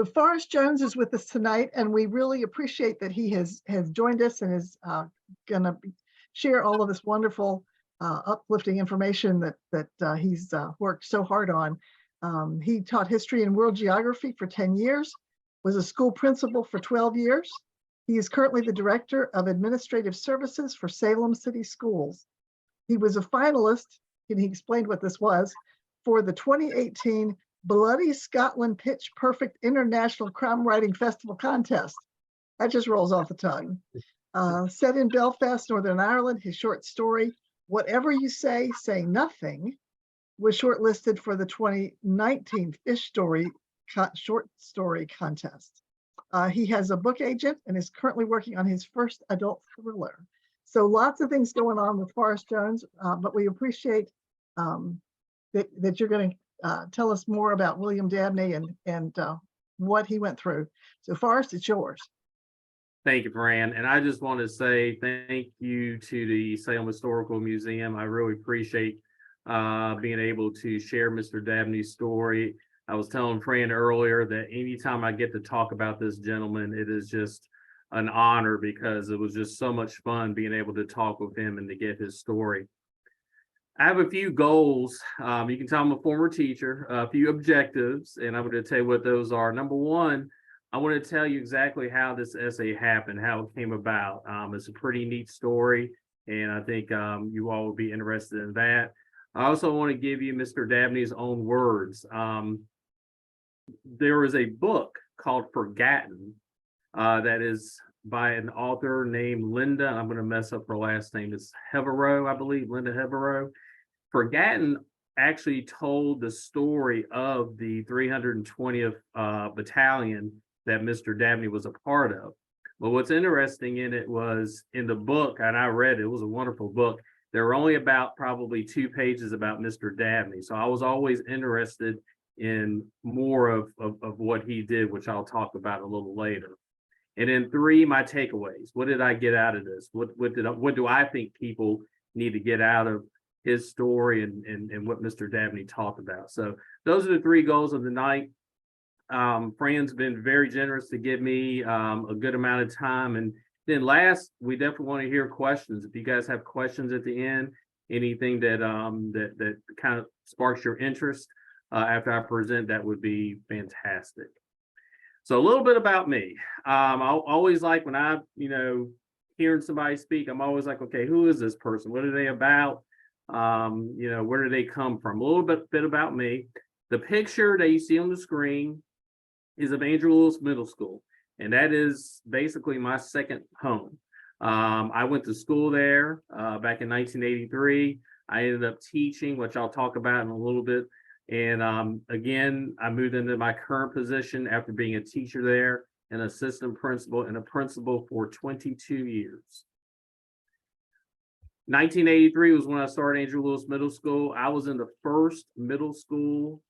So Forrest Jones is with us tonight, and we really appreciate that he has joined us and is going to share all of this wonderful, uplifting information that he's worked so hard on. He taught history and world geography for 10 years, was a school principal for 12 years. He is currently the Director of Administrative Services for Salem City Schools. He was a finalist, and he explained what this was, for the 2018 Bloody Scotland Pitch Perfect International Crime Writing Festival Contest. That just rolls off the tongue. Set in Belfast, Northern Ireland, his short story, Whatever You Say, Say Nothing, was shortlisted for the 2019 Fish Story Short Story Contest. He has a book agent and is currently working on his first adult thriller. So lots of things going on with Forrest Jones, but we appreciate that you're going to tell us more about William Dabney and what he went through. So Forrest, it's yours. Thank you, Fran. And I just want to say thank you to the Salem Historical Museum. I really appreciate being able to share Mr. Dabney's story. I was telling Fran earlier that anytime I get to talk about this gentleman, it is just an honor because it was just so much fun being able to talk with him and to get his story. I have a few goals. You can tell I'm a former teacher, a few objectives, and I'm going to tell you what those are. Number one, I want to tell you exactly how this essay happened, how it came about. It's a pretty neat story, and I think you all will be interested in that. I also want to give you Mr. Dabney's own words. There is a book called Forgotten that is by an author named Linda. I'm going to mess up her last name. It's Heverow, I believe, Linda Heverow. Forgotten actually told the story of the 320th Battalion that Mr. Dabney was a part of. But what's interesting in it was in the book, and I read it, it was a wonderful book. There were only about probably 2 pages about Mr. Dabney. So I was always interested in more of what he did, which I'll talk about a little later. And then 3, my takeaways. What did I get out of this? What do I think people need to get out of his story and what Mr. Dabney talked about? So those are the 3 goals of the night. Fran's been very generous to give me a good amount of time. And then last, we definitely want to hear questions. If you guys have questions at the end, anything that that kind of sparks your interest after I present, that would be fantastic. So a little bit about me. I always like when I, hearing somebody speak, I'm always like, okay, who is this person? What are they about? Where do they come from? A little bit about me. The picture that you see on the screen is of Andrew Lewis Middle School, and that is basically my second home. I went to school there back in 1983. I ended up teaching, which I'll talk about in a little bit. And again, I moved into my current position after being a teacher there, an assistant principal, and a principal for 22 years. 1983 was when I started Andrew Lewis Middle School. I was in the first middle school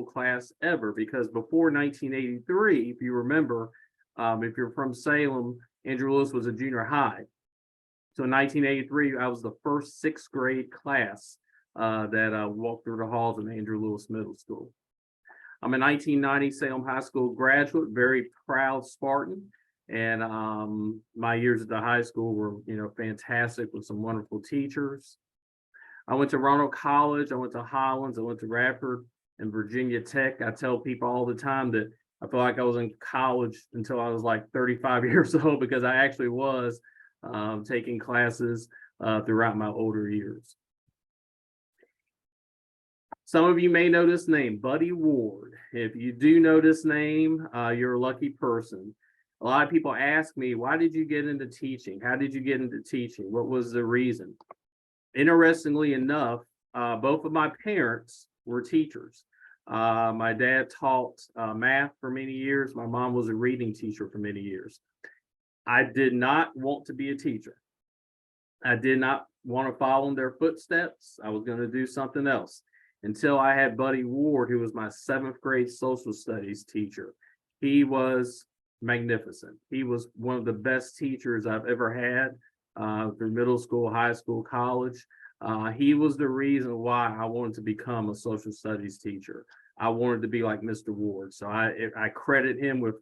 class ever, because before 1983, if you remember, if you're from Salem, Andrew Lewis was a junior high. So in 1983, I was the first 6th grade class that walked through the halls of Andrew Lewis Middle School. I'm a 1990 Salem High School graduate, very proud Spartan. And my years at the high school were, fantastic with some wonderful teachers. I went to Roanoke College, I went to Hollins, I went to Radford and Virginia Tech. I tell people all the time that I feel like I was in college until I was like 35 years old, because I actually was taking classes throughout my older years. Some of you may know this name, Buddy Ward. If you do know this name, you're a lucky person. A lot of people ask me, why did you get into teaching? How did you get into teaching? What was the reason? Interestingly enough, both of my parents were teachers. My dad taught math for many years. My mom was a reading teacher for many years. I did not want to be a teacher. I did not want to follow in their footsteps. I was going to do something else until I had Buddy Ward, who was my 7th grade social studies teacher. He was magnificent. He was one of the best teachers I've ever had through middle school, high school, college. He was the reason why I wanted to become a social studies teacher. I wanted to be like Mr. Ward. So I credit him with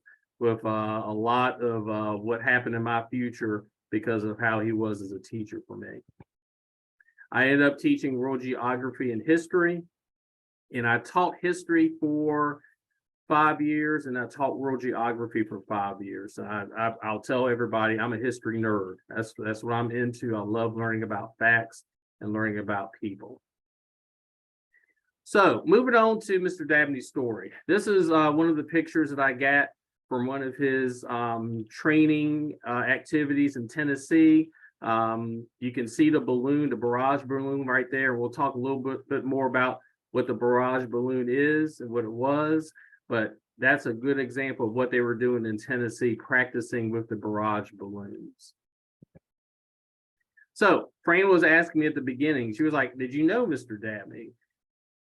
a lot of what happened in my future because of how he was as a teacher for me. I ended up teaching world geography and history, and I taught history for 5 years, and I taught world geography for 5 years. I'll tell everybody I'm a history nerd. That's what I'm into. I love learning about facts and learning about people. So moving on to Mr. Dabney's story. This is one of the pictures that I got from one of his training activities in Tennessee. You can see the balloon, the barrage balloon right there. We'll talk a little bit more about what the barrage balloon is and what it was, but that's a good example of what they were doing in Tennessee, practicing with the barrage balloons. So Fran was asking me at the beginning, she was like, did you know Mr. Dabney?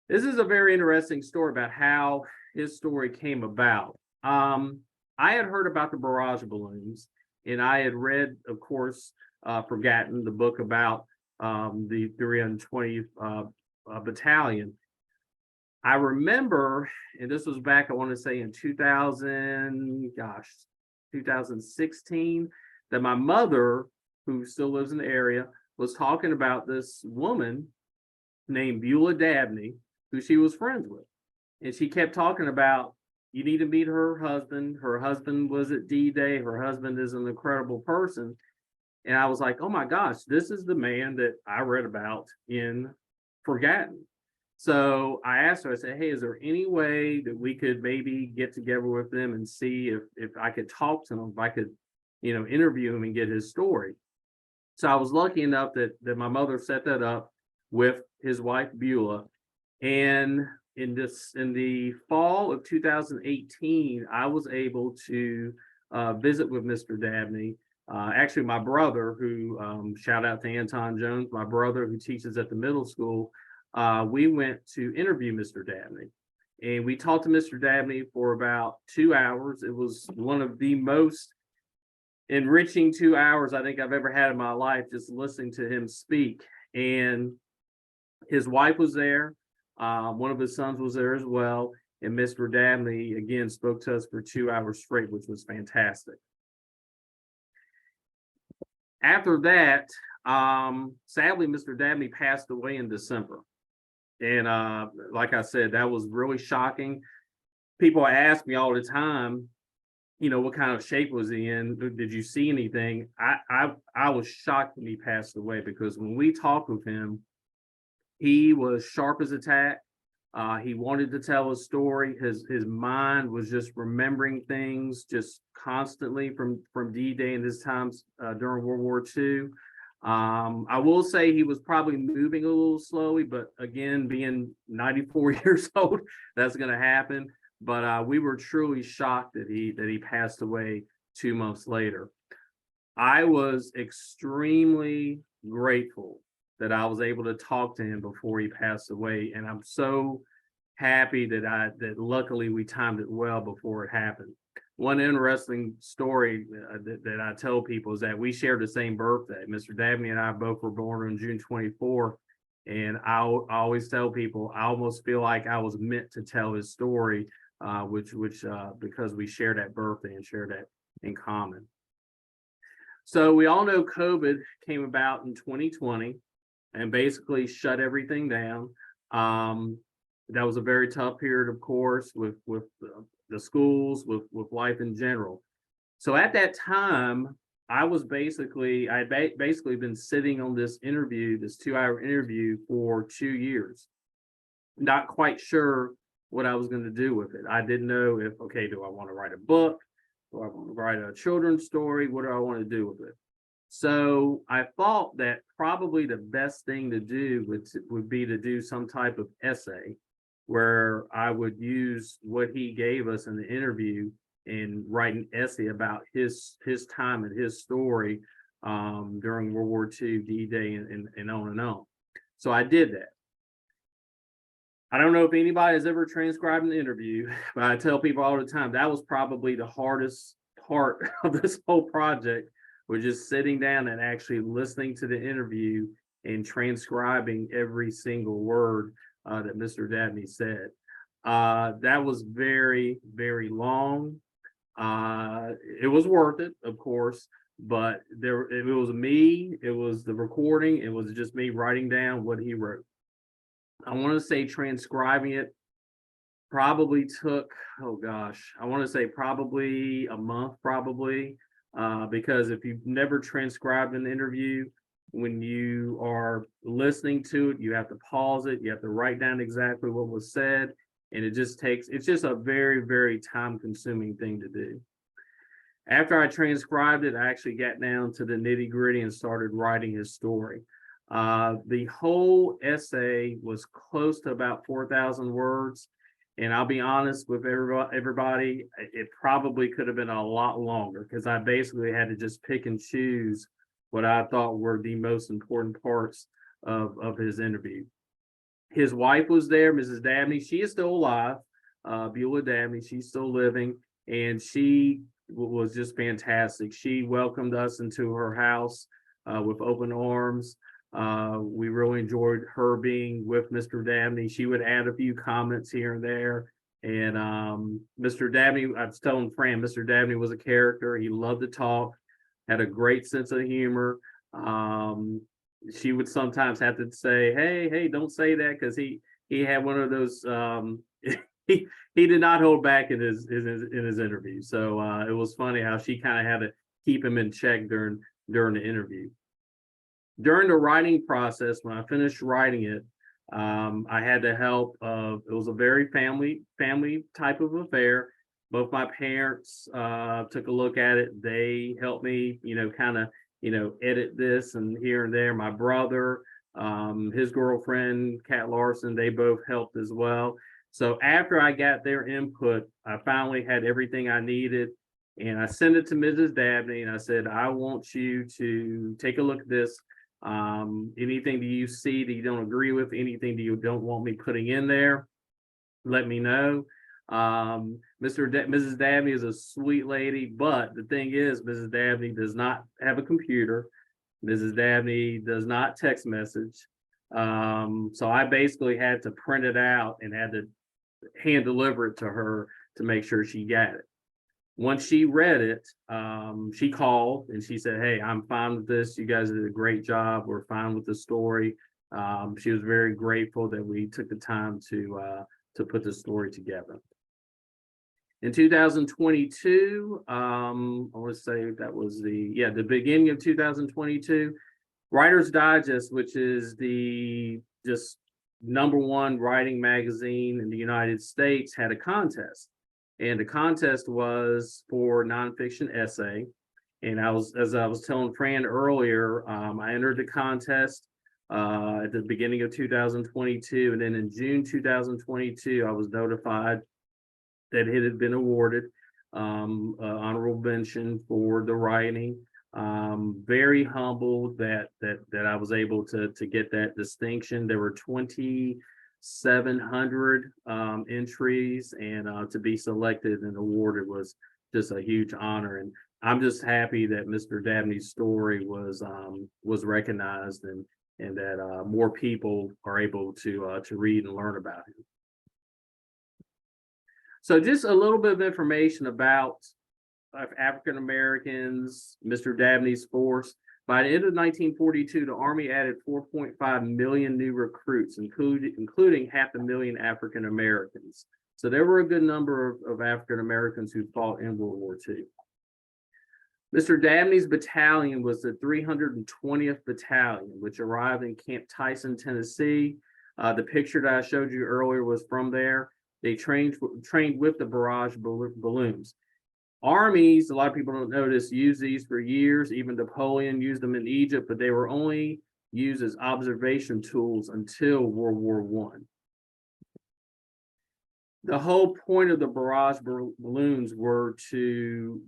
This is a very interesting story about how his story came about. I had heard about the barrage balloons, and I had read, of course, Forgotten, the book about the 320th Battalion. I remember, and this was back, I want to say in 2016, that my mother, who still lives in the area, was talking about this woman named Beulah Dabney, who she was friends with. And she kept talking about, you need to meet her husband. Her husband was at D-Day. Her husband is an incredible person. And I was like, oh my gosh, this is the man that I read about in Forgotten. So I asked her, I said, hey, is there any way that we could maybe get together with them and see if I could talk to him, if I could, interview him and get his story. So I was lucky enough that my mother set that up with his wife, Beulah. And in the fall of 2018, I was able to visit with Mr. Dabney. Actually, my brother, who shout out to Anton Jones, my brother who teaches at the middle school, we went to interview Mr. Dabney. And we talked to Mr. Dabney for about 2 hours. It was one of the most enriching 2 hours I think I've ever had in my life, just listening to him speak. And his wife was there. One of his sons was there as well. And Mr. Dabney, again, spoke to us for 2 hours straight, which was fantastic. After that, sadly, Mr. Dabney passed away in December. And like I said, that was really shocking. People ask me all the time, what kind of shape was he in? Did you see anything? I was shocked when he passed away, because when we talked with him, he was sharp as a tack. He wanted to tell a story. His mind was just remembering things just constantly from D-Day and his times during World War II. I will say he was probably moving a little slowly, but again, being 94 years old, that's going to happen. But we were truly shocked that he passed away 2 months later. I was extremely grateful that I was able to talk to him before he passed away, and I'm so happy that luckily we timed it well before it happened. One interesting story that I tell people is that we shared the same birthday. Mr. Dabney and I both were born on June 24th, and I always tell people I almost feel like I was meant to tell his story, which because we share that birthday and share that in common. So we all know COVID came about in 2020 and basically shut everything down. That was a very tough period, of course, with the schools, with life in general. So at that time, I had basically been sitting on this 2-hour interview for 2 years, not quite sure what I was going to do with it. I didn't know do I want to write a book? Do I want to write a children's story? What do I want to do with it? So I thought that probably the best thing to do would be to do some type of essay where I would use what he gave us in the interview and write an essay about his time and his story during World War II, D-Day, and on and on. So I did that. I don't know if anybody has ever transcribed an interview, but I tell people all the time that was probably the hardest part of this whole project, was just sitting down and actually listening to the interview and transcribing every single word that Mr. Dabney said. That was very, very long. It was worth it, of course, but it was me, it was the recording, it was just me writing down what he wrote. I want to say transcribing it probably took, oh gosh, I want to say probably a month, because if you've never transcribed an interview, when you are listening to it, you have to pause it, you have to write down exactly what was said, and it's just a very, very time consuming thing to do. After I transcribed it, I actually got down to the nitty gritty and started writing his story. The whole essay was close to about 4,000 words. And I'll be honest with everybody, it probably could have been a lot longer because I basically had to just pick and choose what I thought were the most important parts of his interview. His wife was there, Mrs. Dabney. She is still alive, Beulah Dabney. She's still living, and she was just fantastic. She welcomed us into her house with open arms. We really enjoyed her being with Mr. Dabney. She would add a few comments here and there. And Mr. Dabney, I was telling Fran, Mr. Dabney was a character. He loved to talk, had a great sense of humor. She would sometimes have to say, hey, don't say that, because he had one of those he did not hold back in his interview. So it was funny how she kind of had to keep him in check during the interview. During the writing process, when I finished writing it, I had the help of, it was a very family type of affair. Both my parents took a look at it. They helped me, kind of, edit this and here and there. My brother, his girlfriend, Kat Larson, they both helped as well. So after I got their input, I finally had everything I needed. And I sent it to Mrs. Dabney and I said, I want you to take a look at this. Anything that you see that you don't agree with, anything that you don't want me putting in there, let me know. Mrs. Dabney is a sweet lady, but the thing is, Mrs. Dabney does not have a computer. Mrs. Dabney does not text message. So I basically had to print it out and had to hand deliver it to her to make sure she got it. Once she read it, she called and she said, hey, I'm fine with this. You guys did a great job. We're fine with the story. She was very grateful that we took the time to put the story together. In 2022, I want to say that was the beginning of 2022, Writer's Digest, which is the just #1 writing magazine in the United States, had a contest. And the contest was for nonfiction essay. And as I was telling Fran earlier, I entered the contest at the beginning of 2022. And then in June 2022, I was notified that it had been awarded honorable mention for the writing. Very humbled that I was able to get that distinction. There were 2,700 entries, and to be selected and awarded was just a huge honor. And I'm just happy that Mr. Dabney's story was recognized and that more people are able to read and learn about him. So just a little bit of information about African Americans, Mr. Dabney's force. By the end of 1942, the Army added 4.5 million new recruits, including 500,000 African Americans. So there were a good number of African Americans who fought in World War II. Mr. Dabney's battalion was the 320th Battalion, which arrived in Camp Tyson, Tennessee. The picture that I showed you earlier was from there. They trained with the barrage balloons. Armies, a lot of people don't know this, used these for years. Even Napoleon used them in Egypt, but they were only used as observation tools until World War I. The whole point of the barrage balloons were to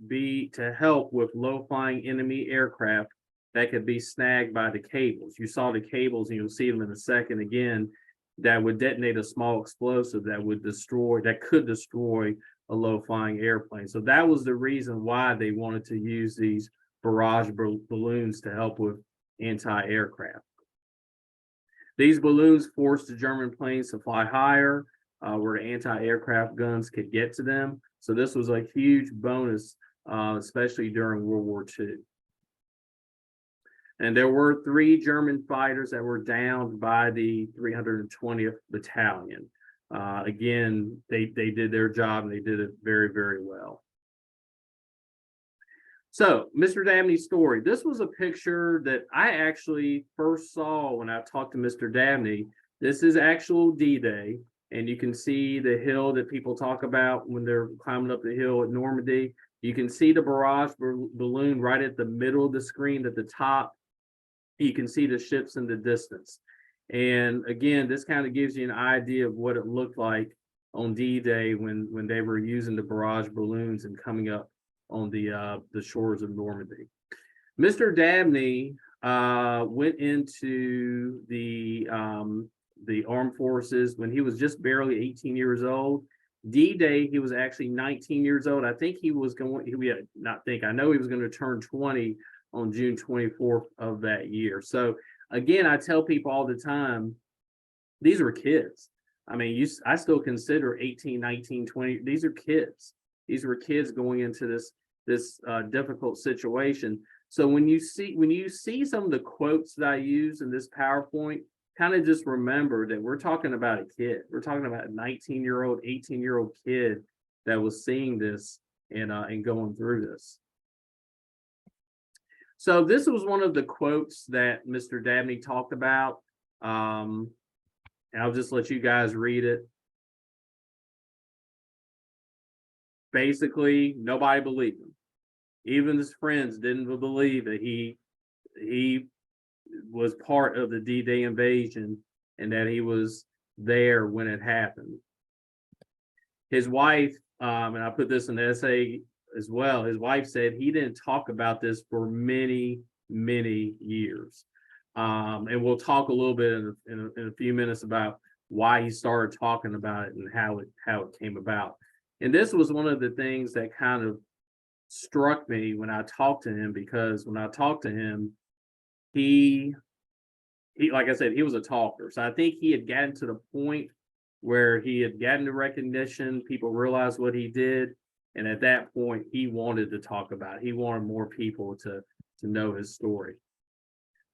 help with low-flying enemy aircraft that could be snagged by the cables. You saw the cables, and you'll see them in a second again, that would detonate a small explosive that could destroy a low-flying airplane. So that was the reason why they wanted to use these barrage balloons to help with anti-aircraft. These balloons forced the German planes to fly higher. where the anti-aircraft guns could get to them. So this was a huge bonus, especially during World War II. And there were 3 German fighters that were downed by the 320th Battalion. Again, they did their job and they did it very, very well. So, Mr. Dabney's story. This was a picture that I actually first saw when I talked to Mr. Dabney. This is actual D-Day, and you can see the hill that people talk about when they're climbing up the hill at Normandy. You can see the barrage balloon right at the middle of the screen at the top. You can see the ships in the distance. And again, this kind of gives you an idea of what it looked like on D-Day when they were using the barrage balloons and coming up on the shores of Normandy. Mr. Dabney went into the armed forces when he was just barely 18 years old. D-Day, he was actually 19 years old. I think he was going, I know he was going to turn 20 on June 24th of that year. So again, I tell people all the time, these were kids. I mean, I still consider 18, 19, 20, these are kids. These were kids going into this difficult situation. So when you see some of the quotes that I use in this PowerPoint, kind of just remember that we're talking about a kid. We're talking about a 19-year-old, 18-year-old kid that was seeing this and going through this. So this was one of the quotes that Mr. Dabney talked about. And I'll just let you guys read it. Basically, nobody believed him. Even his friends didn't believe that he was part of the D-Day invasion and that he was there when it happened. His wife, and I put this in the essay as well, his wife said he didn't talk about this for many, many years. And we'll talk a little bit in a few minutes about why he started talking about it and how it came about. And this was one of the things that kind of struck me when I talked to him, because when I talked to him, he like I said, he was a talker. So I think he had gotten to the point where he had gotten the recognition, people realized what he did, and at that point he wanted to talk about it. He wanted more people to know his story.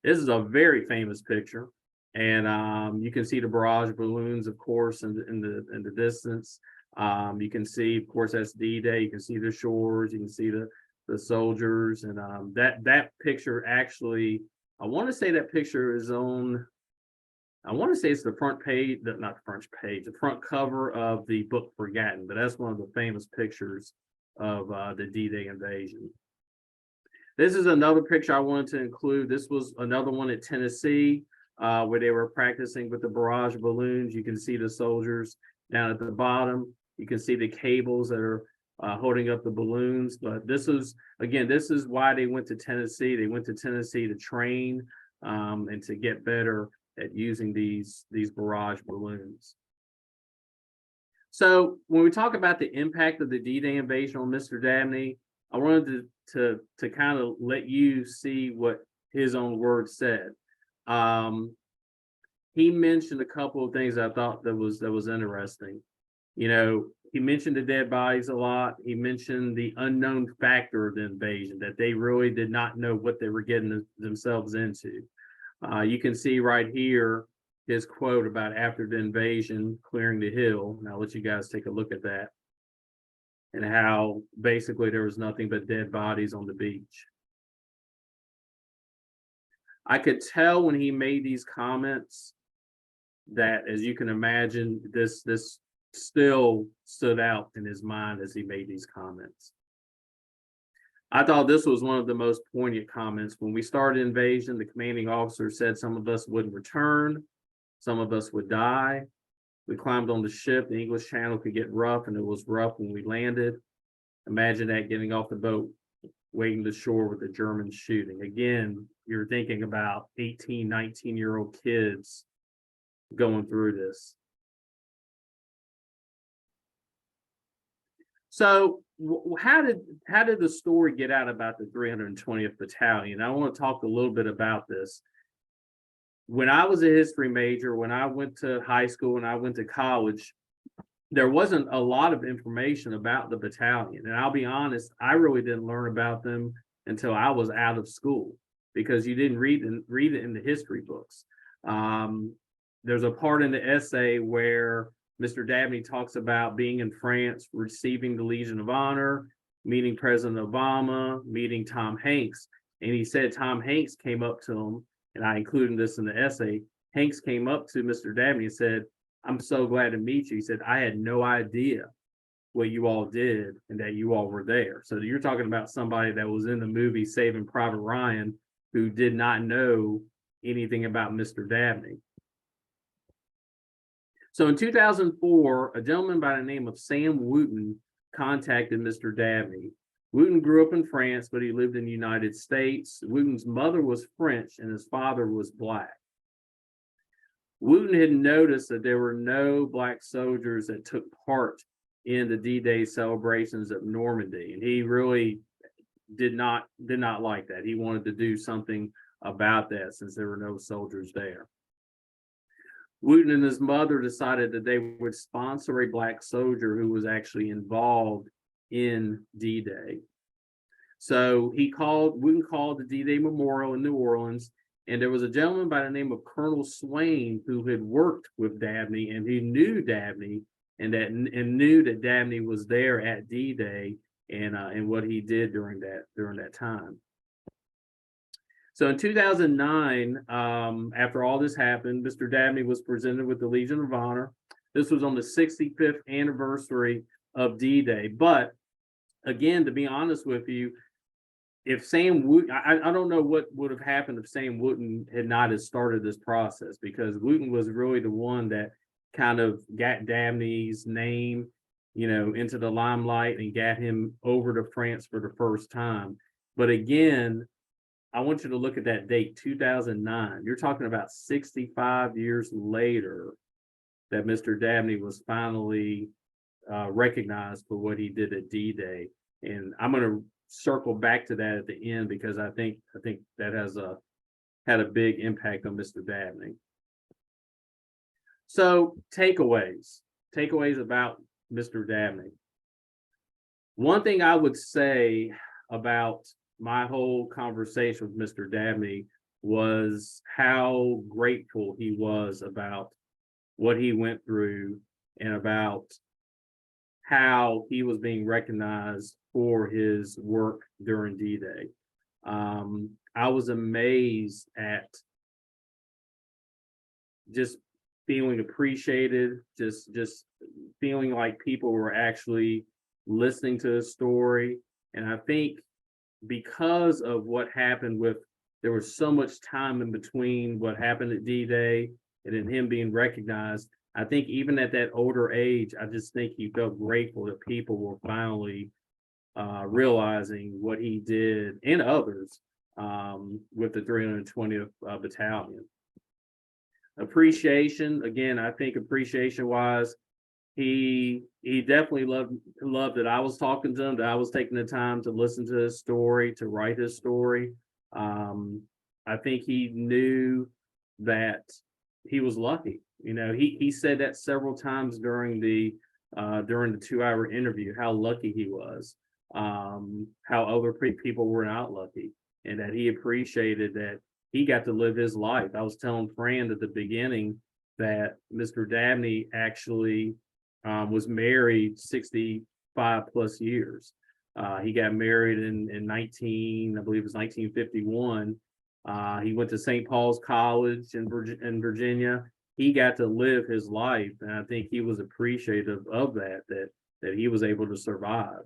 This is a very famous picture, and you can see the barrage balloons, of course, in the distance. You can see, of course, that's D-Day. You can see the shores. You can see the soldiers, and that picture actually, I want to say that picture is on. I want to say it's the front page, not the front page, the front cover of the book Forgotten. But that's one of the famous pictures of the D-Day invasion. This is another picture I wanted to include. This was another one at Tennessee, where they were practicing with the barrage balloons. You can see the soldiers down at the bottom. You can see the cables that are holding up the balloons. But this is why they went to Tennessee. They went to Tennessee to train and to get better at using these barrage balloons. So when we talk about the impact of the D-Day invasion on Mr. Dabney, I wanted to kind of let you see what his own words said. He mentioned a couple of things I thought that was interesting. You know, he mentioned the dead bodies a lot. He mentioned the unknown factor of the invasion, that they really did not know what they were getting themselves into. You can see right here his quote about after the invasion, clearing the hill. And I'll let you guys take a look at that, and how basically there was nothing but dead bodies on the beach. I could tell when he made these comments that, as you can imagine, this still stood out in his mind as he made these comments. I thought this was one of the most poignant comments. When we started invasion, the commanding officer said some of us wouldn't return, some of us would die. We climbed on the ship. The English Channel could get rough, and it was rough when we landed. Imagine that, getting off the boat, wading the shore with the Germans shooting. Again, you're thinking about 18, 19-year-old kids going through this. So how did the story get out about the 320th Battalion? I want to talk a little bit about this. When I was a history major, when I went to high school and I went to college, there wasn't a lot of information about the battalion. And I'll be honest, I really didn't learn about them until I was out of school, because you didn't read it in the history books. There's a part in the essay where Mr. Dabney talks about being in France, receiving the Legion of Honor, meeting President Obama, meeting Tom Hanks. And he said Tom Hanks came up to him, and I included this in the essay. Hanks came up to Mr. Dabney and said, "I'm so glad to meet you." He said, "I had no idea what you all did and that you all were there." So you're talking about somebody that was in the movie Saving Private Ryan who did not know anything about Mr. Dabney. So in 2004, a gentleman by the name of Sam Wooten contacted Mr. Dabney. Wooten grew up in France, but he lived in the United States. Wooten's mother was French and his father was Black. Wooten had noticed that there were no Black soldiers that took part in the D-Day celebrations of Normandy, and he really did not like that. He wanted to do something about that since there were no soldiers there. Wooten and his mother decided that they would sponsor a Black soldier who was actually involved in D-Day. So Wooten called the D-Day Memorial in New Orleans, and there was a gentleman by the name of Colonel Swain who had worked with Dabney, and he knew Dabney and knew that Dabney was there at D-Day and what he did during that time. So in 2009, after all this happened, Mr. Dabney was presented with the Legion of Honor. This was on the 65th anniversary of D-Day. But again, to be honest with you, if Sam Wooten, I don't know what would have happened if Sam Wooten had not started this process, because Wooten was really the one that kind of got Dabney's name, into the limelight and got him over to France for the first time. But again, I want you to look at that date, 2009. You're talking about 65 years later that Mr. Dabney was finally recognized for what he did at D-Day. And I'm going to circle back to that at the end, because I think that has had a big impact on Mr. Dabney. So takeaways about Mr. Dabney. One thing I would say about my whole conversation with Mr. Dabney was how grateful he was about what he went through and about how he was being recognized for his work during D-Day. I was amazed at just feeling appreciated, just feeling like people were actually listening to his story. And I think because of what happened there was so much time in between what happened at D-Day and then him being recognized. I think even at that older age, I just think he felt grateful that people were finally realizing what he did, and others, with the 320th Battalion. Appreciation, again, I think appreciation-wise, he definitely loved that I was talking to him, that I was taking the time to listen to his story, to write his story. I think he knew that he was lucky. He said that several times during the 2-hour interview, how lucky he was, how other people were not lucky, and that he appreciated that he got to live his life. I was telling Fran at the beginning that Mr. Dabney actually was married 65 plus years. He got married in 1951. He went to St. Paul's College in Virginia. He got to live his life, and I think he was appreciative of that he was able to survive.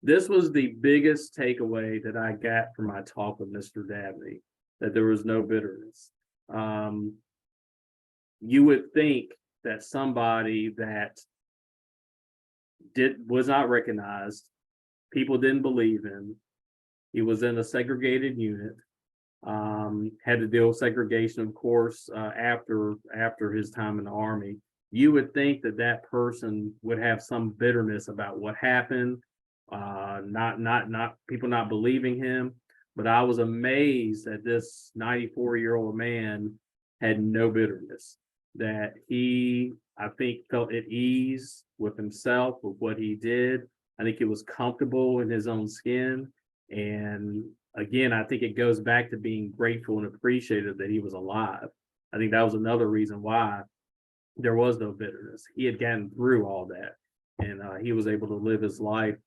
This was the biggest takeaway that I got from my talk with Mr. Dabney, that there was no bitterness. You would think that somebody that was not recognized, people didn't believe him, he was in a segregated unit, had to deal with segregation, of course, after his time in the Army. You would think that person would have some bitterness about what happened, not people not believing him. But I was amazed that this 94-year-old man had no bitterness. that he, I think, felt at ease with himself, with what he did. I think he was comfortable in his own skin. And again, I think it goes back to being grateful and appreciative that he was alive. I think that was another reason why there was no bitterness. He had gotten through all that, and he was able to live his life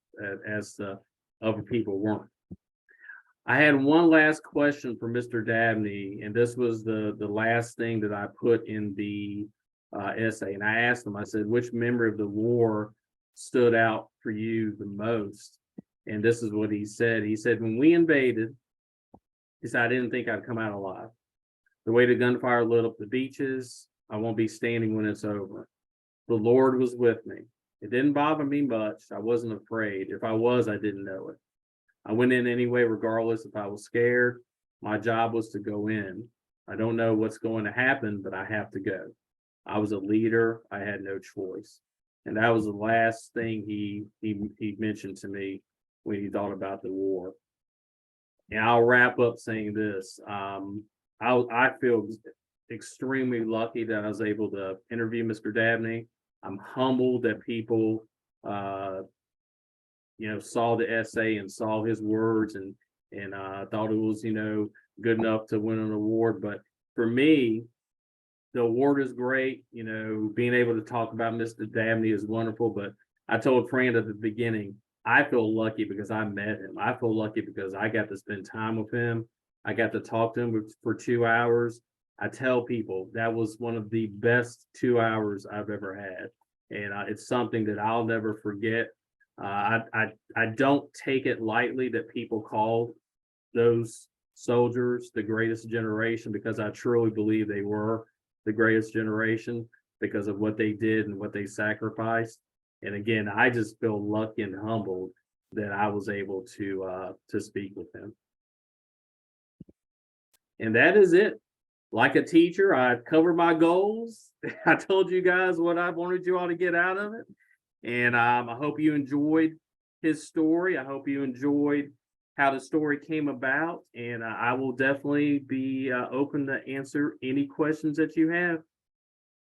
as the other people weren't. I had one last question for Mr. Dabney, and this was the last thing that I put in the essay. And I asked him, I said, which memory of the war stood out for you the most? And this is what he said. He said, when we invaded, he said, I didn't think I'd come out alive. The way the gunfire lit up the beaches, I won't be standing when it's over. The Lord was with me. It didn't bother me much. I wasn't afraid. If I was, I didn't know it. I went in anyway, regardless if I was scared. My job was to go in. I don't know what's going to happen, but I have to go. I was a leader. I had no choice. And that was the last thing he mentioned to me when he thought about the war. And I'll wrap up saying this. I feel extremely lucky that I was able to interview Mr. Dabney. I'm humbled that people saw the essay and saw his words and thought it was, good enough to win an award. But for me, the award is great. Being able to talk about Mr. Dabney is wonderful. But I told Fran at the beginning, I feel lucky because I met him. I feel lucky because I got to spend time with him. I got to talk to him for 2 hours. I tell people that was one of the best 2 hours I've ever had. And it's something that I'll never forget. I don't take it lightly that people call those soldiers the greatest generation, because I truly believe they were the greatest generation because of what they did and what they sacrificed. And again, I just feel lucky and humbled that I was able to speak with him. And that is it. Like a teacher, I covered my goals. I told you guys what I wanted you all to get out of it. And I hope you enjoyed his story. I hope you enjoyed how the story came about. And I will definitely be open to answer any questions that you have.